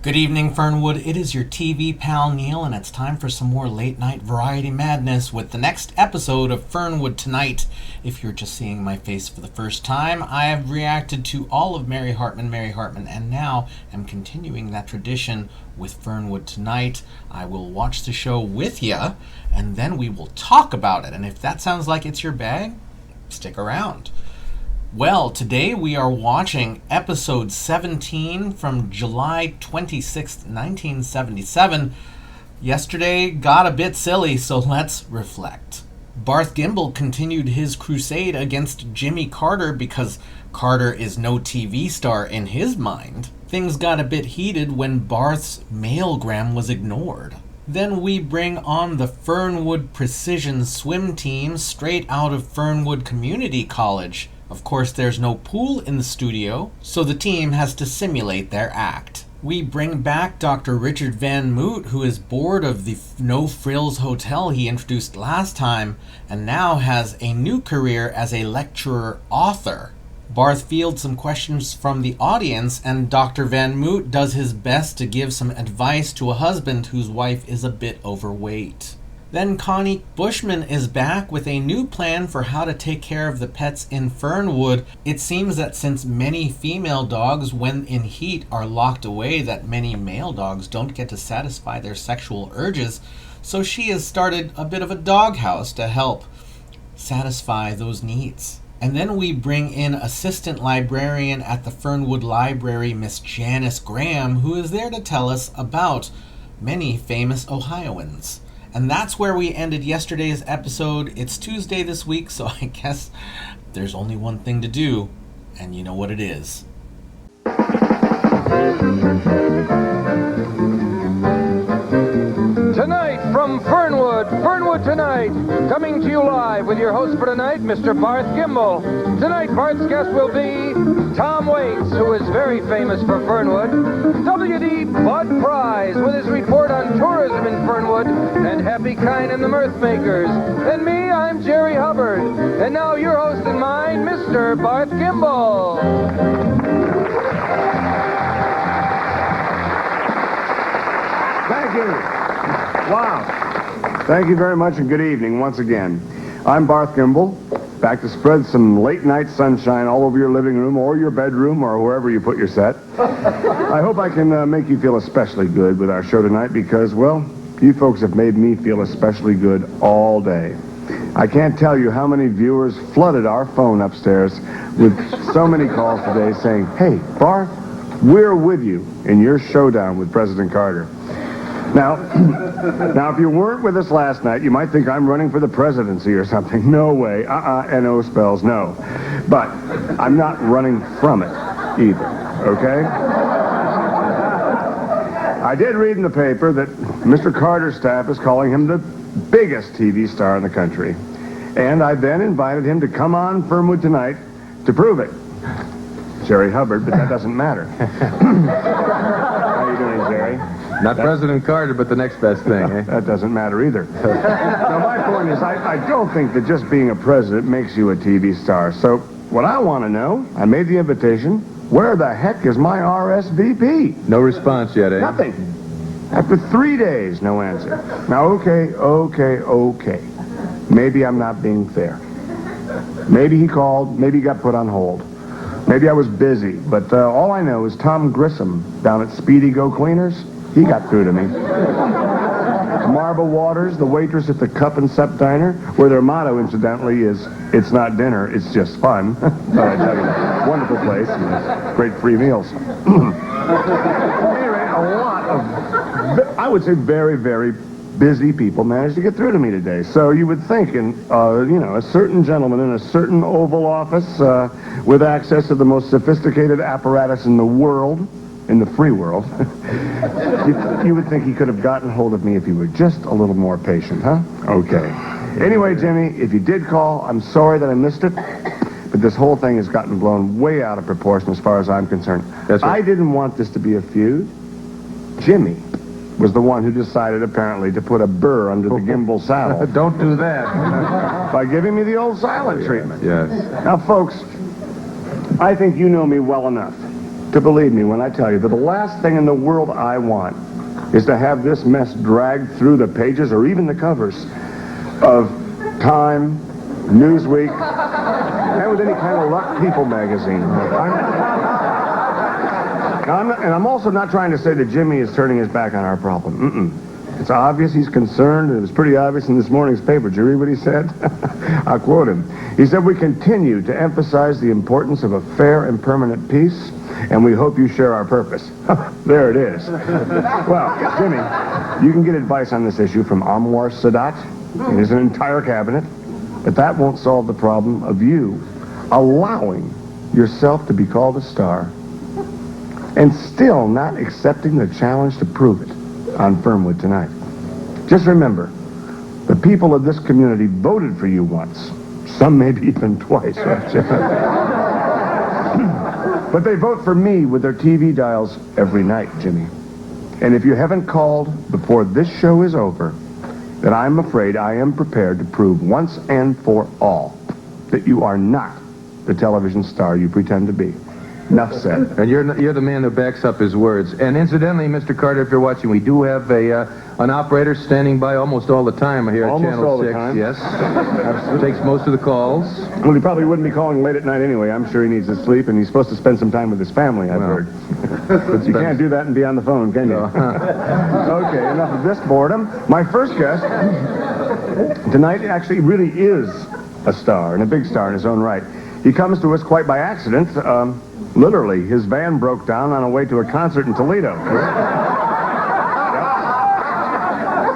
Good evening, Fernwood. It is your TV pal Neil, and it's time for some more late-night variety madness with the next episode of Fernwood Tonight. If you're just seeing my face for the first time, I have reacted to all of Mary Hartman, and now am continuing that tradition with Fernwood Tonight. I will watch the show with ya, and then we will talk about it. And if that sounds like it's your bag, stick around. Well, today we are watching episode 17 from July 26th, 1977. Yesterday got a bit silly, so let's reflect. Barth Gimble continued his crusade against Jimmy Carter because Carter is no TV star in his mind. Things got a bit heated when Barth's mailgram was ignored. Then we bring on the Fernwood Precision Swim Team straight out of Fernwood Community College. Of course, there's no pool in the studio, so the team has to simulate their act. We bring back Dr. Richard Van Moot, who is bored of the No Frills Hotel he introduced last time, and now has a new career as a lecturer-author. Barth fields some questions from the audience, and Dr. Van Moot does his best to give some advice to a husband whose wife is a bit overweight. Then Connie Bushman is back with a new plan for how to take care of the pets in Fernwood. It seems that since many female dogs, when in heat, are locked away, that many male dogs don't get to satisfy their sexual urges, so she has started a bit of a doghouse to help satisfy those needs. And then we bring in assistant librarian at the Fernwood Library, Miss Janice Graham, who is there to tell us about many famous Ohioans. And that's where we ended yesterday's episode. It's Tuesday this week, so I guess there's only one thing to do, and you know what it is. Tonight from Fernwood, Fernwood Tonight, coming to you live with your host for tonight, Mr. Barth Gimble. Tonight, Barth's guest will be Tom Waits, who is very famous for Fernwood, W.D. Bud Prize with his report on tourism in Fernwood, and Happy Kine and the Mirthmakers. And me, I'm Jerry Hubbard. And now your host and mine, Mr. Barth Gimble. Thank you. Wow. Thank you very much, and good evening once again. I'm Barth Gimble, back to spread some late-night sunshine all over your living room or your bedroom or wherever you put your set. I hope I can make you feel especially good with our show tonight because, well, you folks have made me feel especially good all day. I can't tell you how many viewers flooded our phone upstairs with so many calls today saying, "Hey, Barth, we're with you in your showdown with President Carter." Now, if you weren't with us last night, you might think I'm running for the presidency or something. No way. N-O spells no. But I'm not running from it either, okay? I did read in the paper that Mr. Carter's staff is calling him the biggest TV star in the country. And I then invited him to come on Fernwood Tonight to prove it. Jerry Hubbard, but that doesn't matter. How you doing, Jerry? Not President Carter, but the next best thing, eh? That doesn't matter either. Now, my point is, I don't think that just being a president makes you a TV star. So, what I want to know, I made the invitation, where the heck is my RSVP? No response yet, eh? Nothing. After 3 days, no answer. Now, okay. Maybe I'm not being fair. Maybe he called, maybe he got put on hold. Maybe I was busy, but all I know is Tom Grissom down at Speedy Go Cleaners, he got through to me. Marble Waters, the waitress at the Cup and Sup Diner, where their motto, incidentally, is, "It's not dinner, it's just fun." Thought I'd tell you that. Wonderful place, and great free meals. Anyway, a lot of, I would say, very, very busy people managed to get through to me today. So you would think, a certain gentleman in a certain Oval Office with access to the most sophisticated apparatus in the world, in the free world, you would think he could have gotten hold of me if he were just a little more patient, huh? Okay. Anyway, Jimmy, if you did call, I'm sorry that I missed it, but this whole thing has gotten blown way out of proportion as far as I'm concerned. That's right. I didn't want this to be a feud. Jimmy was the one who decided, apparently, to put a burr under the gimbal saddle. Don't do that. By giving me the old silent treatment. Yes. Now, folks, I think you know me well enough to believe me when I tell you that the last thing in the world I want is to have this mess dragged through the pages or even the covers of Time, Newsweek, and with any kind of luck, People magazine. I'm also not trying to say that Jimmy is turning his back on our problem. It's obvious he's concerned, and it was pretty obvious in this morning's paper. Did you read what he said? I'll quote him. He said, "We continue to emphasize the importance of a fair and permanent peace, and we hope you share our purpose." There it is. Well, Jimmy, you can get advice on this issue from Anwar Sadat and his entire cabinet, but that won't solve the problem of you allowing yourself to be called a star and still not accepting the challenge to prove it on Fernwood tonight. Just remember, the people of this community voted for you once. Some maybe even twice, right? But they vote for me with their TV dials every night, Jimmy. And if you haven't called before this show is over, then I'm afraid I am prepared to prove once and for all that you are not the television star you pretend to be. Enough said. And you're the man who backs up his words. And incidentally, Mr. Carter, if you're watching, we do have an operator standing by almost all the time here at Channel 6. Almost all the time. Yes. Absolutely. Takes most of the calls. Well, he probably wouldn't be calling late at night anyway. I'm sure he needs his sleep, and he's supposed to spend some time with his family, I've heard. You can't do that and be on the phone, can you? Okay, enough of this boredom. My first guest tonight actually really is a star, and a big star in his own right. He comes to us quite by accident. Literally, his van broke down on a way to a concert in Toledo.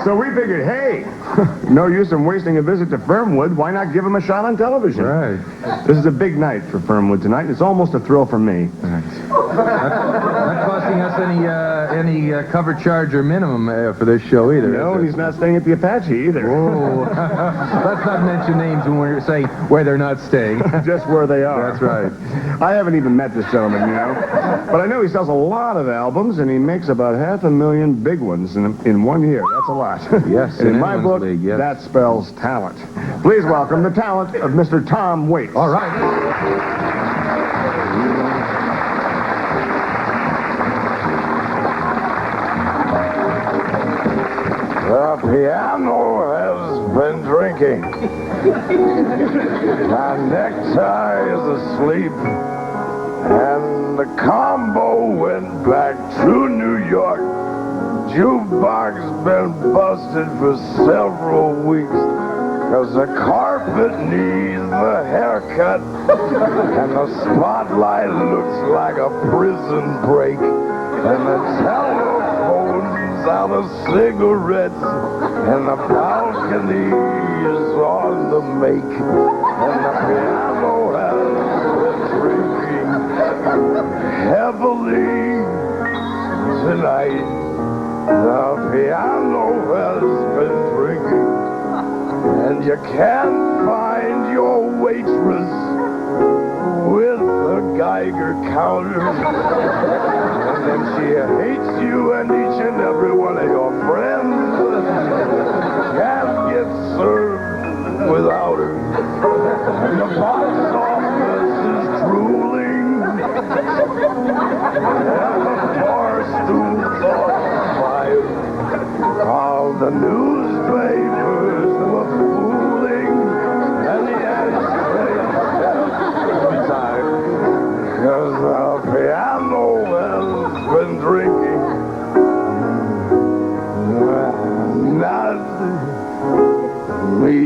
So we figured, hey, no use in wasting a visit to Fernwood. Why not give him a shot on television? Right. This is a big night for Fernwood tonight, and it's almost a thrill for me. Not costing us any cover charge or minimum for this show either. No, and he's not staying at the Apache either. Whoa. Let's not mention names when we're saying where they're not staying. Just where they are. That's right. I haven't even met this gentleman, you know. But I know he sells a lot of albums, and he makes about 500,000 big ones in 1 year. That's a lot. Yes, And in my anyone's book, league, yes. that spells talent. Please welcome the talent of Mr. Tom Waits. All right. The piano has been drinking. My necktie is asleep. And the combo went back to New York. Jukebox been busted for several weeks. Cause the carpet needs a haircut. And the spotlight looks like a prison break. And the telephone's out of cigarettes. And the balcony is on the make. And the piano has been drinking heavily tonight. The piano has been drinking. And you can't find your waitress with a Geiger counter. And then she hates you and each and every one of your friends. Can't get served without her. And the box office is drooling. And the bar stools on fire. All the newspapers were fooling. And the ashtrays kept tired. Cause the piano has been drinking. Not me.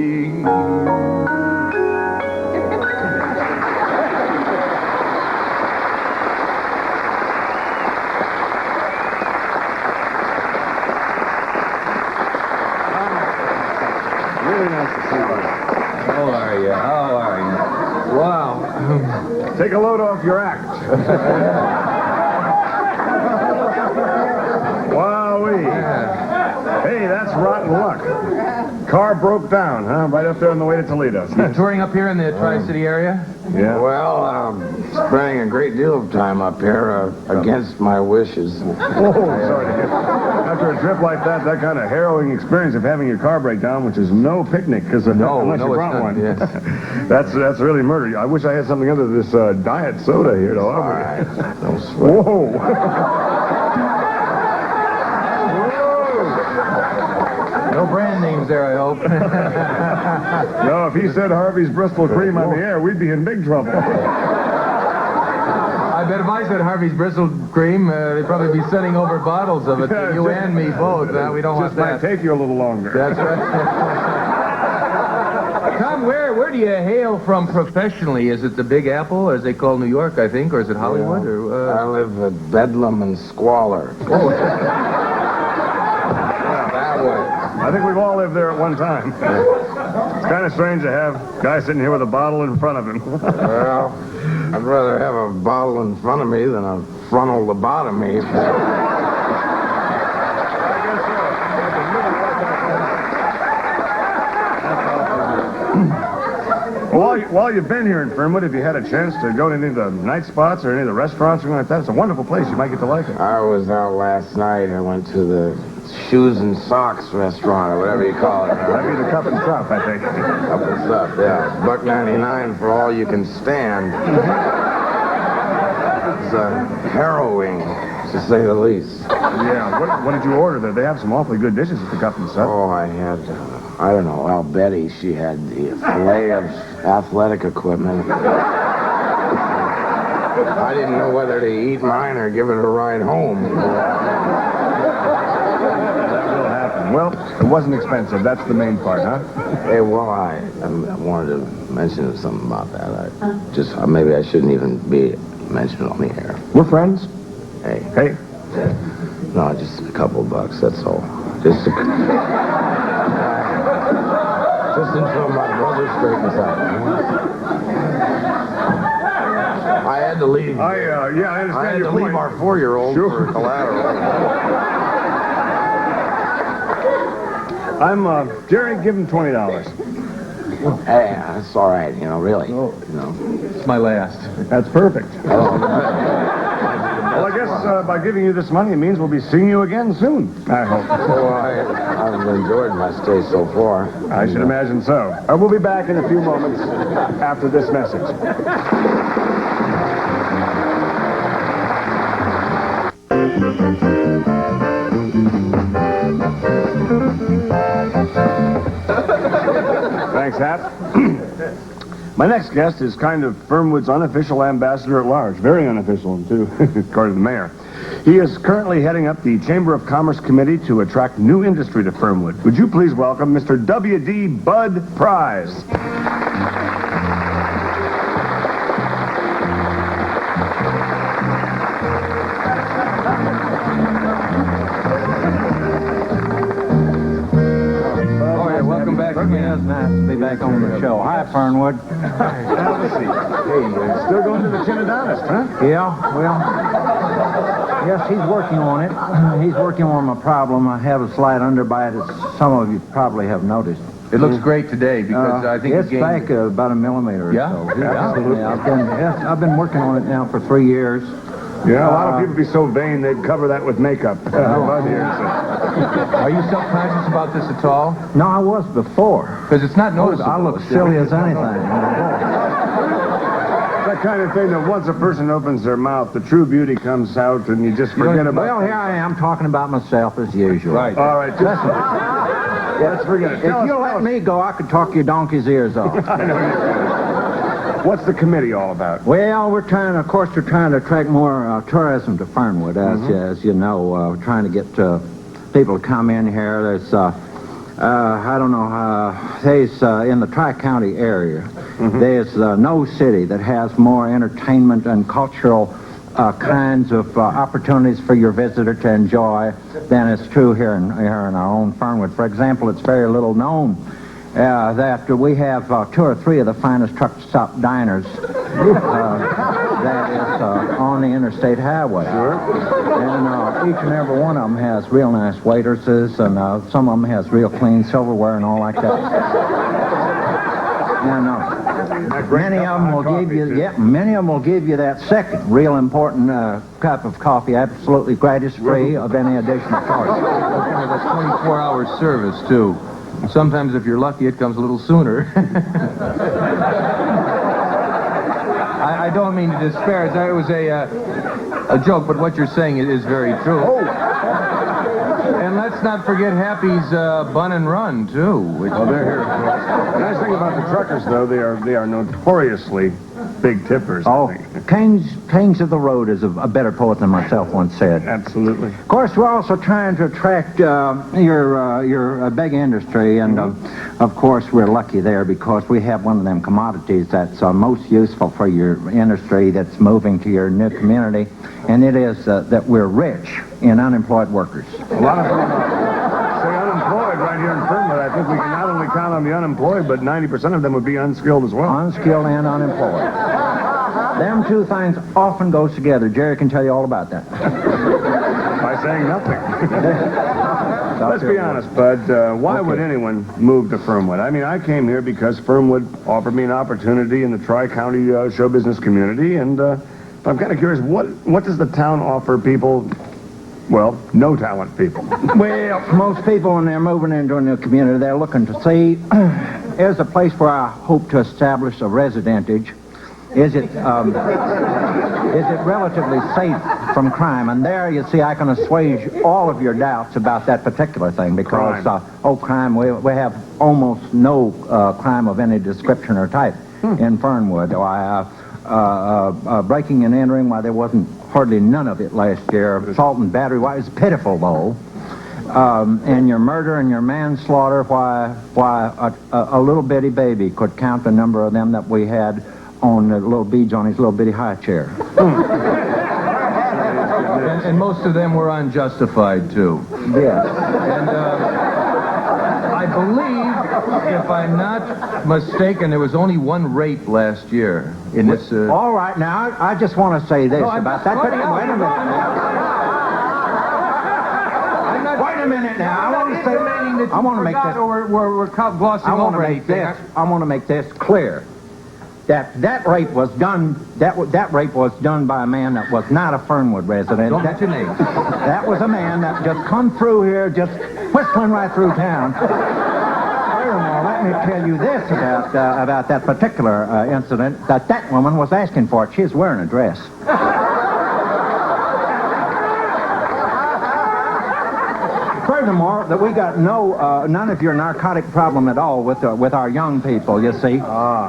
Really nice to see you. How are you? How are you? Wow. Take a load off your act. Wowee. Hey, that's rotten luck. Car broke down, huh? Right up there on the way to Toledo. Touring up here in the Tri-City area? Yeah. Well, spending a great deal of time up here against my wishes. Oh, sorry to hear. After a trip like that kind of harrowing experience of having your car break down, which is no picnic, because unless you brought one, yes. that's really murder. I wish I had something other than this diet soda here to offer. All right. Don't sweat. Whoa. No brand names there, I hope. No, if he said Harvey's Bristol Cream on the air, we'd be in big trouble. I bet if I said Harvey's Bristol Cream, they'd probably be sending over bottles of it to you and me both. We don't want Just might that. take you a little longer. That's right. Tom, where do you hail from professionally? Is it the Big Apple, as they call New York, I think, or is it Hollywood? I live at Bedlam and Squalor. That way. I think we've all lived there at one time. It's kind of strange to have a guy sitting here with a bottle in front of him. Well, I'd rather have a bottle in front of me than a frontal lobotomy. While you've been here in Fernwood, have you had a chance to go to any of the night spots or any of the restaurants or anything like that? It's a wonderful place. You might get to like it. I was out last night. I went to the Shoes and Socks restaurant, or whatever you call it. That'd be the Cup and Stuff, I think. Cup and Stuff, yeah. $1.99 for all you can stand. It's harrowing, to say the least. Yeah. What did you order there? They have some awfully good dishes at the Cup and Stuff. Oh, I had, I don't know, I'll Betty, she had the fillet of athletic equipment. I didn't know whether to eat mine or give it a ride home. That will happen. Well, it wasn't expensive. That's the main part, huh? Hey, well, I wanted to mention something about that. Maybe I shouldn't even be mentioned on the air. We're friends. Hey. Hey. No, just a couple of bucks, that's all. Just until my brother straightens out. I had to leave. I understand I had your to leave point. our 4-year-old for collateral. I'm, Jerry, give him $20. Hey, that's all right, really. It's my last. That's perfect. Well, I guess by giving you this money, it means we'll be seeing you again soon, I hope. Well, I've enjoyed my stay so far. I should imagine so. We'll be back in a few moments after this message. Thanks, Hap. My next guest is kind of Fernwood's unofficial ambassador at large. Very unofficial, too, according to the mayor. He is currently heading up the Chamber of Commerce Committee to attract new industry to Fernwood. Would you please welcome Mr. W.D. Bud Prize? Welcome back again. It's nice to be back on the show. Hi, Fernwood. Have a seat. Hey, still going to the Chinnadontist, huh? Yeah, well, yes, he's working on it. He's working on my problem. I have a slight underbite, as some of you probably have noticed. It looks great today because I think it's you gained... back about a millimeter or Yeah? so. Absolutely. Yeah, I've been working on it now for 3 years. Yeah, a lot of people be so vain they'd cover that with makeup. Bud here, Are you self-conscious about this at all? No, I was before. Because it's not noticeable. I look silly as anything. that kind of thing that once a person opens their mouth, the true beauty comes out and you just forget about Well, here I am talking about myself as usual. Right. All right, just... let's forget it. If you'll let me go, I could talk your donkey's ears off. I know you can. What's the committee all about? Well, we're trying to attract more tourism to Fernwood, as you know. We're trying to get people to come in here. There's, I don't know, there's in the Tri-County area, there's no city that has more entertainment and cultural kinds of opportunities for your visitor to enjoy than is true here in our own Fernwood. For example, it's very little known that we have 2 or 3 of the finest truck stop diners that is on the interstate highway. Sure. And each and every one of them has real nice waitresses, and some of them has real clean silverware and all like that. And That great Many cup of them hot will give coffee, you, too. yeah, many of them will give you that second real important cup of coffee, absolutely gratis, free of any additional charge. That's 24-hour service, too. Sometimes, if you're lucky, it comes a little sooner. I don't mean to disparage. That was a joke, but what you're saying is very true. Oh, And let's not forget Happy's Bun and Run, too. Which well, they're here. The nice thing about the truckers, though, they are notoriously big tippers. Oh, I think. Kings of the Road is a better poet than myself once said. Absolutely. Of course, we're also trying to attract your big industry, and of course, we're lucky there because we have one of them commodities that's most useful for your industry that's moving to your new community, and it is that we're rich in unemployed workers. A lot of them say unemployed right here in Fernwood. I think we can not only count on the unemployed, but 90% of them would be unskilled as well. Unskilled and unemployed. Them two things often goes together. Jerry can tell you all about that. By saying nothing. Let's be honest, Bud. Why would anyone move to Fernwood? I mean, I came here because Fernwood offered me an opportunity in the Tri-County show business community, and I'm kind of curious, what does the town offer people, well, no talent people? Well, most people when they're moving into a new community, they're looking to see, is a place where I hope to establish a residentage. Is it relatively safe from crime? And there, you see, I can assuage all of your doubts about that particular thing because, crime, we have almost no crime of any description or type in Fernwood. Breaking and entering, why, there wasn't hardly none of it last year. Assault and battery, why, it's pitiful, though. And your murder and your manslaughter, why, a little bitty baby could count the number of them that we had on the little beads on his little bitty high chair. and most of them were unjustified, too. Yes. And I believe, if I'm not mistaken, there was only one rape last year in this... All right, now, I just want to say this about that. But wait a minute. Wait a minute now. I want to say... I want to make this... We're glossing over anything. I want to make this clear. That rape was done. That rape was done by a man that was not a Fernwood resident. Don't mention names. That was a man that just come through here, just whistling right through town. Furthermore, let me tell you this about that particular incident. That woman was asking for it. She was wearing a dress. Furthermore, that we got none of your narcotic problem at all with our young people. You see,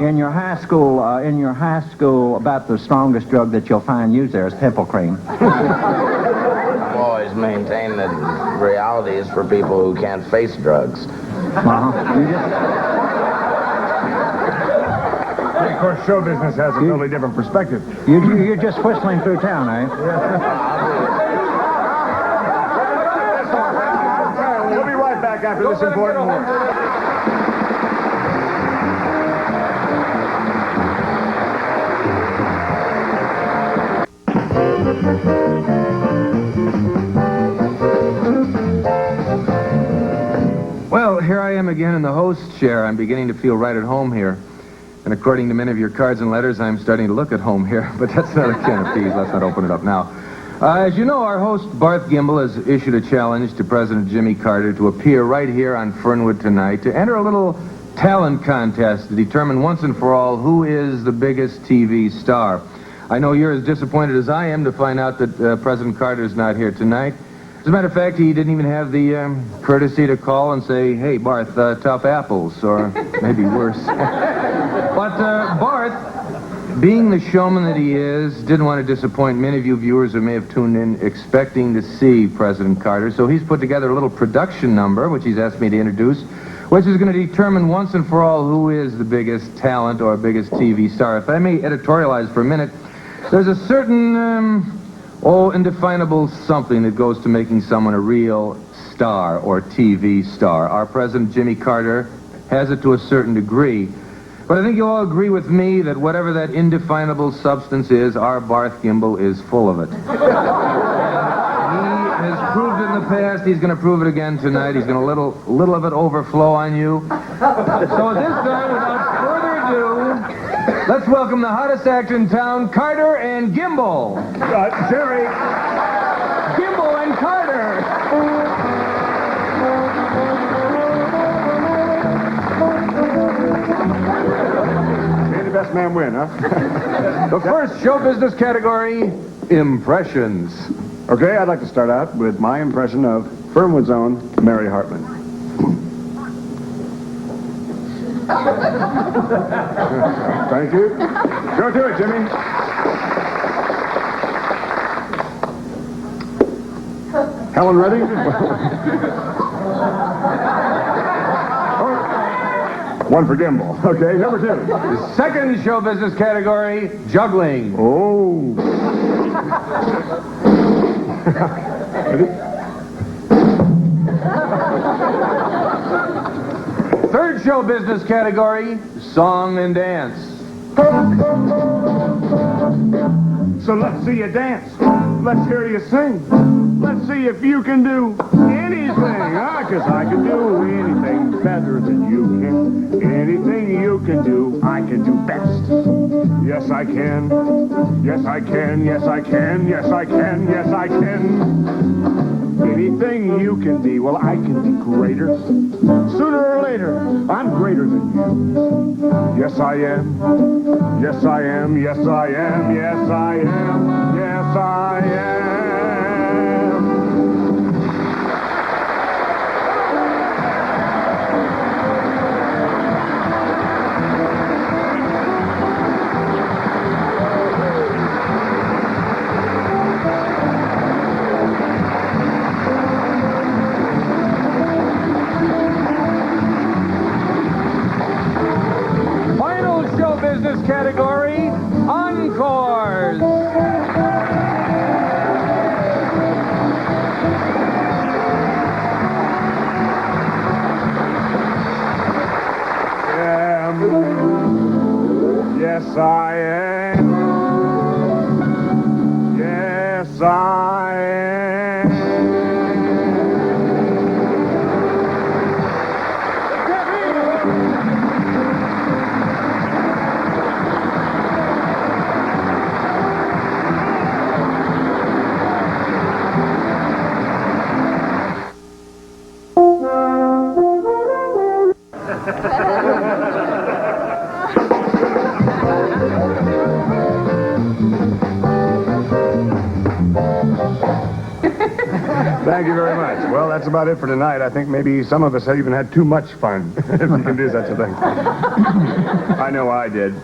in your high school, about the strongest drug that you'll find used there is pimple cream. I've always maintained that reality is for people who can't face drugs. Of course, show business has a totally different perspective. You're just whistling through town, eh? We'll be right back after this important word. Well, here I am again in the host chair. I'm beginning to feel right at home here. And according to many of your cards and letters, I'm starting to look at home here. But that's not a can of peas. Let's not open it up now. As you know, our host, Barth Gimbel, has issued a challenge to President Jimmy Carter to appear right here on Fernwood tonight to enter a little talent contest to determine once and for all who is the biggest TV star. I know you're as disappointed as I am to find out that President Carter's not here tonight. As a matter of fact, he didn't even have the courtesy to call and say, hey, Barth, tough apples, or maybe worse. But Barth, being the showman that he is, didn't want to disappoint many of you viewers who may have tuned in expecting to see President Carter, so he's put together a little production number, which he's asked me to introduce, which is going to determine once and for all who is the biggest talent or biggest TV star. If I may editorialize for a minute, there's a certain, indefinable something that goes to making someone a real star or TV star. Our President Jimmy Carter has it to a certain degree. But I think you'll all agree with me that whatever that indefinable substance is, our Barth Gimbel is full of it. He has proved it in the past. He's going to prove it again tonight. He's going to little of it overflow on you. So at this time, without further ado, Let's welcome the hottest act in town, Carter and Gimbal. Jerry. Gimbal and Carter. May the best man win, huh? The first show business category, impressions. Okay, I'd like to start out with my impression of Fernwood's own Mary Hartman. Thank you. Go to it, Jimmy. Helen, ready? One for Gimbal. Okay, number 2. The second show business category, juggling. Oh. Ready? Third show business category, song and dance. So let's see you dance. Let's hear you sing. Let's see if you can do anything, huh? 'Cause I can do anything better than you can. Anything you can do, I can do best. Yes, I can. Yes, I can. Yes, I can. Yes, I can. Yes, I can. Anything you can be, well, I can be greater. Sooner or later, I'm greater than you. Yes, I am. Yes, I am. Yes, I am. Yes, I am. Yes, I am. Final show business category, encores. Yes, I am. Yes, I am. Thank you very much. Well, that's about it for tonight. I think maybe some of us have even had too much fun, if you can do such a thing. I know I did.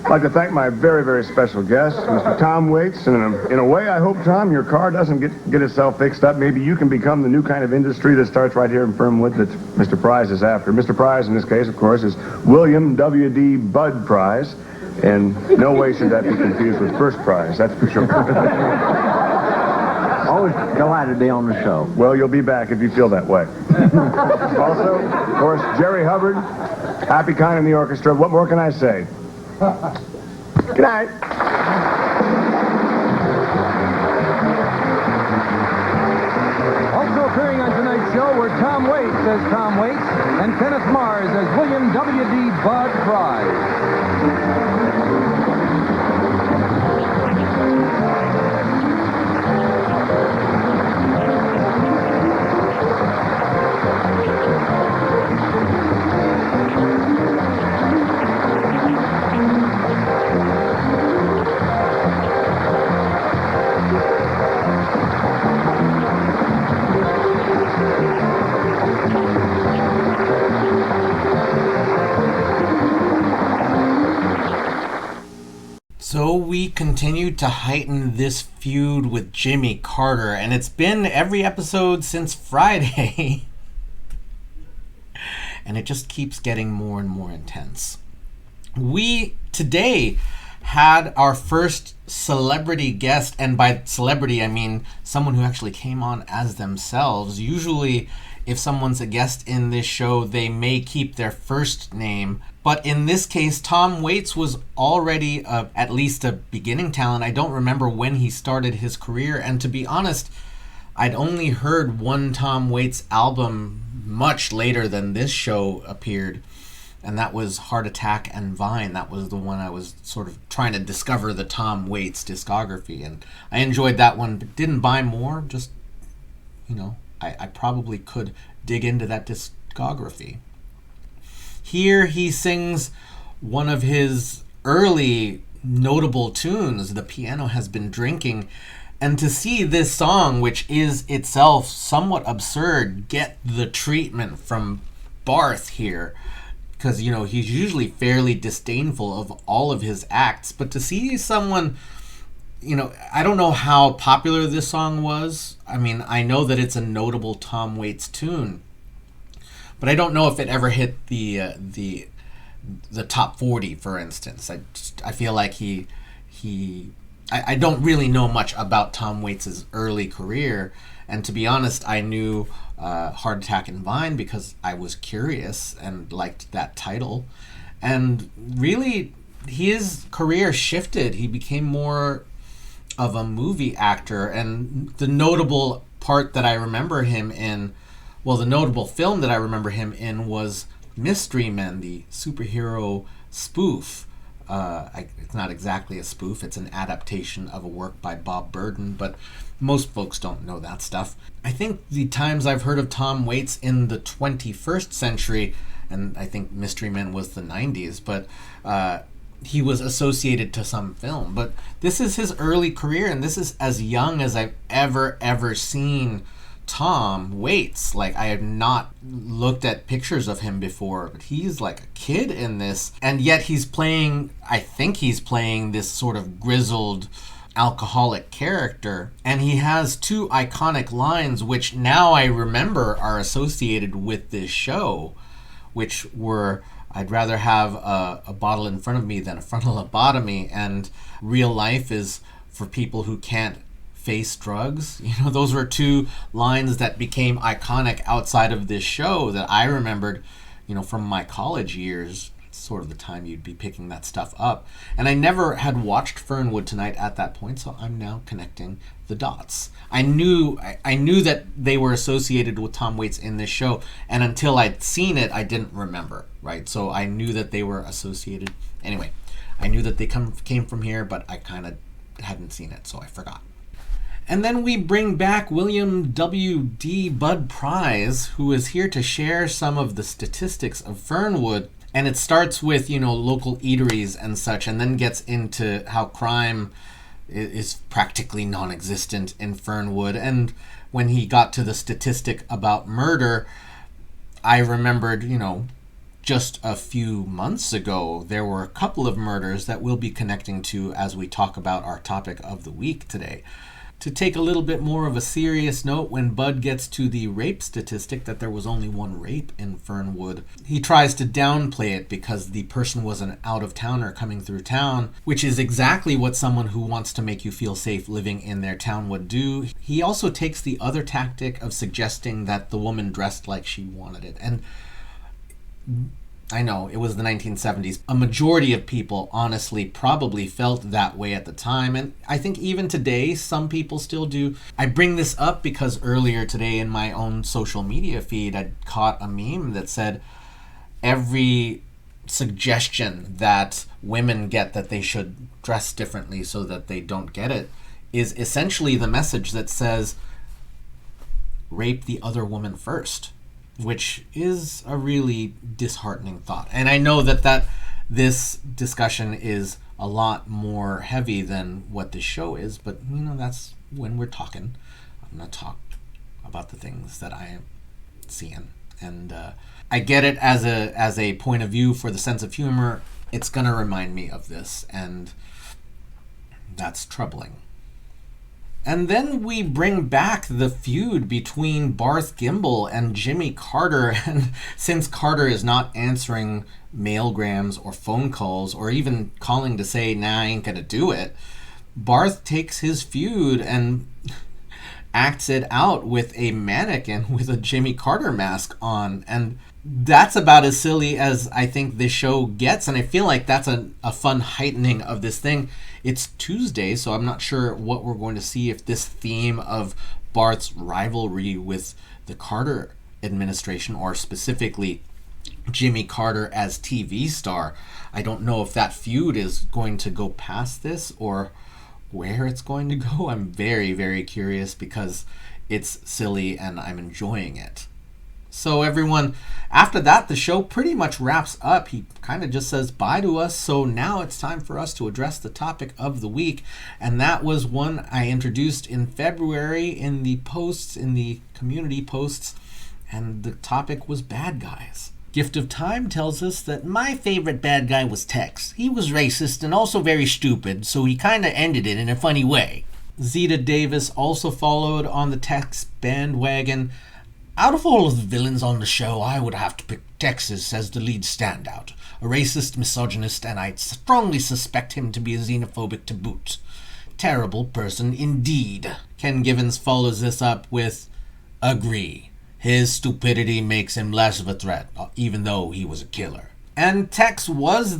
I'd like to thank my very, very special guest, Mr. Tom Waits. And in a way, I hope, Tom, your car doesn't get itself fixed up. Maybe you can become the new kind of industry that starts right here in Fernwood that Mr. Prize is after. Mr. Prize, in this case, of course, is William W.D. Budd Prize. And no way should that be confused with First Prize, that's for sure. Always delighted to be on the show. Well, you'll be back if you feel that way. Also, of course, Jerry Hubbard, Happy Kind in the orchestra. What more can I say? Good night. Also appearing on tonight's show were Tom Waits as Tom Waits and Kenneth Mars as William W.D. Budd Prize. So we continued to heighten this feud with Jimmy Carter, and it's been every episode since Friday. And it just keeps getting more and more intense. We today had our first celebrity guest, and by celebrity I mean someone who actually came on as themselves. Usually if someone's a guest in this show, they may keep their first name. But in this case, Tom Waits was already at least a beginning talent. I don't remember when he started his career. And to be honest, I'd only heard one Tom Waits album much later than this show appeared. and that was Heart Attack and Vine. That was the one I was sort of trying to discover the Tom Waits discography, and I enjoyed that one, but didn't buy more. Just, I probably could dig into that discography. Here he sings one of his early notable tunes, The Piano Has Been Drinking, and to see this song, which is itself somewhat absurd, get the treatment from Barth here, because he's usually fairly disdainful of all of his acts, but to see someone, I don't know how popular this song was. I mean, I know that it's a notable Tom Waits tune, but I don't know if it ever hit the top 40, for instance. I feel like I don't really know much about Tom Waits' early career, and to be honest, I knew Heart Attack and Vine because I was curious and liked that title. And really, his career shifted. He became more of a movie actor, and the notable part that I remember him in, the notable film that I remember him in was Mystery Men, the superhero spoof. It's not exactly a spoof, it's an adaptation of a work by Bob Burden, but most folks don't know that stuff. I think the times I've heard of Tom Waits in the 21st century, and I think Mystery Men was the 90s, but he was associated to some film. But this is his early career, and this is as young as I've ever seen Tom Waits. Like, I have not looked at pictures of him before, but he's like a kid in this, and yet I think he's playing this sort of grizzled alcoholic character, and he has two iconic lines which now I remember are associated with this show, which were, I'd rather have a bottle in front of me than a frontal lobotomy, and real life is for people who can't face drugs. Those were two lines that became iconic outside of this show that I remembered, from my college years. It's sort of the time you'd be picking that stuff up. And I never had watched Fernwood Tonight at that point, so I'm now connecting the dots. I knew that they were associated with Tom Waits in this show, and until I'd seen it, I didn't remember, right? So I knew that they were associated. Anyway, I knew that they came from here, but I kind of hadn't seen it, so I forgot. And then we bring back William W.D. Bud Price, who is here to share some of the statistics of Fernwood. And it starts with, local eateries and such, and then gets into how crime is practically non-existent in Fernwood. And when he got to the statistic about murder, I remembered, just a few months ago, there were a couple of murders that we'll be connecting to as we talk about our topic of the week today. To take a little bit more of a serious note, when Bud gets to the rape statistic that there was only one rape in Fernwood, he tries to downplay it because the person was an out-of-towner coming through town, which is exactly what someone who wants to make you feel safe living in their town would do. He also takes the other tactic of suggesting that the woman dressed like she wanted it. And I know, it was the 1970s. A majority of people, honestly, probably felt that way at the time, and I think even today, some people still do. I bring this up because earlier today in my own social media feed, I caught a meme that said, every suggestion that women get that they should dress differently so that they don't get it is essentially the message that says, rape the other woman first. Which is a really disheartening thought. And I know that this discussion is a lot more heavy than what this show is, but that's when we're talking. I'm going to talk about the things that I am seeing. And I get it as a point of view for the sense of humor. It's going to remind me of this, and that's troubling. And then we bring back the feud between Barth Gimble and Jimmy Carter. And since Carter is not answering mailgrams or phone calls or even calling to say, nah, I ain't gonna do it, Barth takes his feud and acts it out with a mannequin with a Jimmy Carter mask on. And that's about as silly as I think this show gets. And I feel like that's a fun heightening of this thing. It's Tuesday, so I'm not sure what we're going to see, if this theme of Barth's rivalry with the Carter administration, or specifically Jimmy Carter as TV star. I don't know if that feud is going to go past this or where it's going to go. I'm very, very curious because it's silly and I'm enjoying it. So everyone, after that, the show pretty much wraps up. He kind of just says bye to us. So now it's time for us to address the topic of the week. And that was one I introduced in February in the posts, in the community posts. And the topic was bad guys. Gift of Time tells us that my favorite bad guy was Tex. He was racist and also very stupid, so he kind of ended it in a funny way. Zeta Davis also followed on the Tex bandwagon. Out of all of the villains on the show, I would have to pick Texas as the lead standout. A racist, misogynist, and I strongly suspect him to be a xenophobic to boot. Terrible person indeed. Ken Givens follows this up with, agree. His stupidity makes him less of a threat, even though he was a killer. And Tex was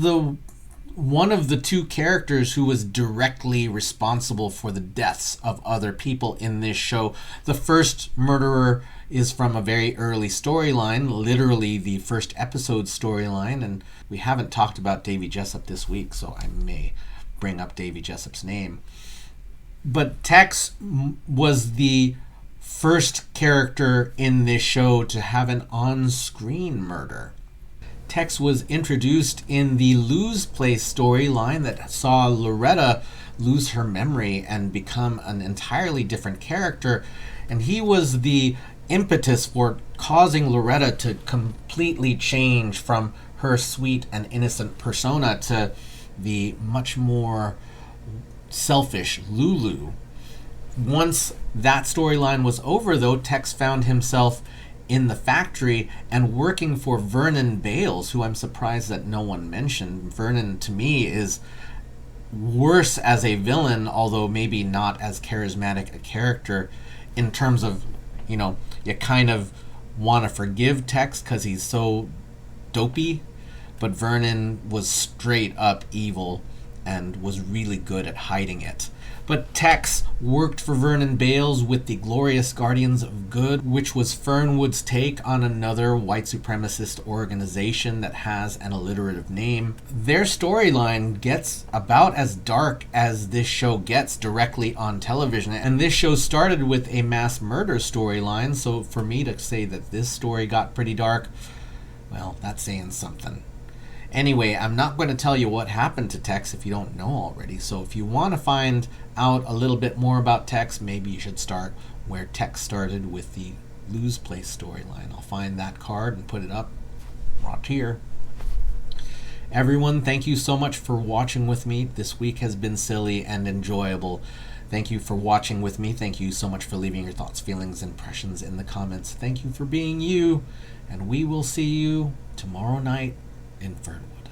one of the two characters who was directly responsible for the deaths of other people in this show. The first murderer is from a very early storyline, literally the first episode storyline, and we haven't talked about Davy Jessup this week, so I may bring up Davy Jessup's name. But Tex was the first character in this show to have an on-screen murder. Tex was introduced in the Lou's Place storyline that saw Loretta lose her memory and become an entirely different character, and he was the impetus for causing Loretta to completely change from her sweet and innocent persona to the much more selfish Lulu. Once that storyline was over, though, Tex found himself in the factory and working for Vernon Bales, who I'm surprised that no one mentioned. Vernon, to me, is worse as a villain, although maybe not as charismatic a character in terms of, you kind of want to forgive Tex because he's so dopey, but Vernon was straight up evil and was really good at hiding it. But Tex worked for Vernon Bales with the Glorious Guardians of Good, which was Fernwood's take on another white supremacist organization that has an alliterative name. Their storyline gets about as dark as this show gets directly on television, and this show started with a mass murder storyline, so for me to say that this story got pretty dark, well, that's saying something. Anyway, I'm not going to tell you what happened to Tex if you don't know already. So if you want to find out a little bit more about Tex, maybe you should start where Tex started with the Lou's Place storyline. I'll find that card and put it up right here. Everyone, thank you so much for watching with me. This week has been silly and enjoyable. Thank you for watching with me. Thank you so much for leaving your thoughts, feelings, impressions in the comments. Thank you for being you. And we will see you tomorrow night in Fernwood.